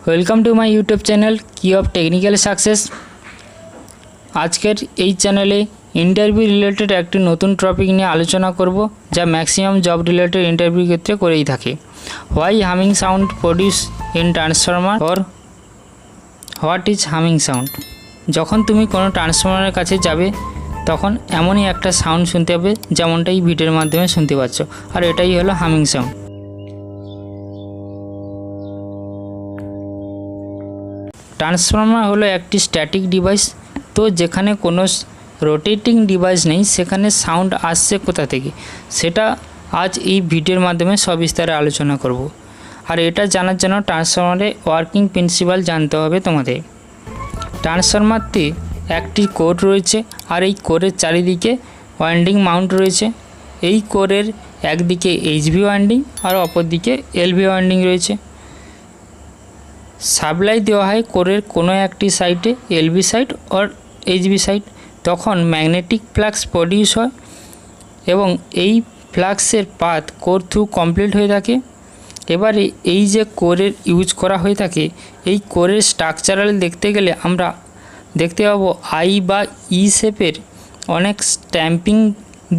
Welcome to my YouTube channel की of technical success. आजकेर এই চ্যানেলে इंटरव्यू रिलेटेड एक नतून टपिक নিয়ে आलोचना करब जा मैक्सिमाम जब रिलेटेड इंटरव्यू क्षेत्रे करेই থাকে। Why humming sound produce in transformer और व्हाट इज हामिंग साउंड। যখন তুমি কোনো ট্রান্সফরমারের কাছে যাবে তখন এমনই একটা সাউন্ড শুনতে পাবে যেমনটা এই ভিডিওর মাধ্যমে শুনতে পাচ্ছ, আর এটাই হলো হামিং সাউন্ড। ট্রান্সফর্মার হলো একটি স্ট্যাটিক ডিভাইস, তো যেখানে কোনো রোটেটিং ডিভাইস নেই সেখানে সাউন্ড আসছে কোথা থেকে সেটা আজ এই ভিডিওর মাধ্যমে সবিস্তারে আলোচনা করব। আর এটা জানার জন্য ট্রান্সফর্মারের ওয়ার্কিং প্রিন্সিপাল জানতে হবে তোমাদের। ট্রান্সফর্মারতে একটি কোর রয়েছে আর এই কোরের চারিদিকে ওয়াইন্ডিং মাউন্ট রয়েছে। এই কোরের একদিকে এইচভি ওয়াইন্ডিং আর অপর দিকে এলভি ওয়াইন্ডিং রয়েছে। সাপ্লাই দেওয়া হয় কোরের কোনো একটি সাইডে এলভি সাইড আর এইচভি সাইড, তখন ম্যাগনেটিক ফ্লাক্স প্রডিউস হয় এবং এই ফ্লাক্সের পাথ কোর থ্রু কমপ্লিট হয়ে থাকে। এবারে এই যে কোরের ইউজ করা হয়ে থাকে, এই কোরের স্ট্রাকচারাল দেখতে গেলে আমরা দেখতে পাবো আই বা ই শেপের অনেক স্ট্যাম্পিং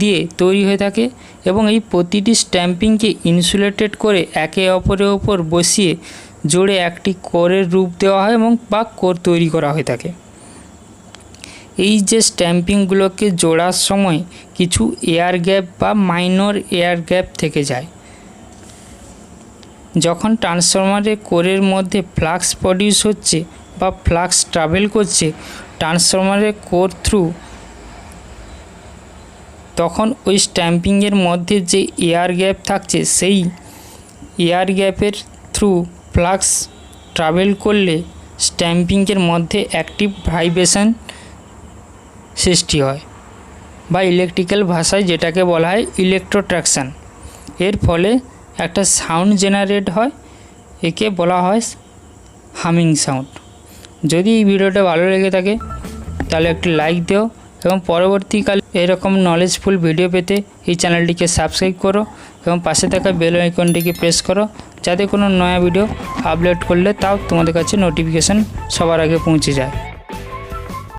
দিয়ে তৈরি হয়ে থাকে এবং এই প্রতিটি স্ট্যাম্পিংকে ইনসুলেটেড করে একে অপরের ওপর বসিয়ে জোড়ে একটি কোরের রূপ দেওয়া হয় এবং বা কোর তৈরি করা হয়ে থাকে। এই যে স্ট্যাম্পিংগুলোকে জোড়ার সময় কিছু এয়ার গ্যাপ বা মাইনর এয়ার গ্যাপ থেকে যায়। যখন ট্রান্সফরমারের কোরের মধ্যে ফ্লাক্স প্রডিউস হচ্ছে বা ফ্লাক্স ট্রাভেল করছে ট্রান্সফরমারের কোর থ্রু, তখন ওই স্ট্যাম্পিংয়ের মধ্যে যে এয়ার গ্যাপ থাকছে সেই এয়ার গ্যাপের থ্রু ফ্লাক্স ট্রাভেল করলে স্ট্যাম্পিংয়ের মধ্যে একটি ভাইব্রেশন সৃষ্টি হয় বা ইলেকট্রিক্যাল ভাষায় যেটাকে বলা হয় ইলেকট্রোট্রাকশান। এর ফলে একটা সাউন্ড জেনারেট হয়, একে বলা হয় হামিং সাউন্ড। যদি এই ভিডিওটা ভালো লেগে থাকে তাহলে একটি লাইক দিও এবং পরবর্তীকালে এরকম নলেজফুল ভিডিও পেতে এই চ্যানেলটিকে সাবস্ক্রাইব করো এবং পাশে থাকা বেল আইকনটিকে প্রেস করো যাতে কোনো নয়া ভিডিও আপলোড করলে তাও তোমাদের কাছে নোটিফিকেশান সবার আগে পৌঁছে যায়।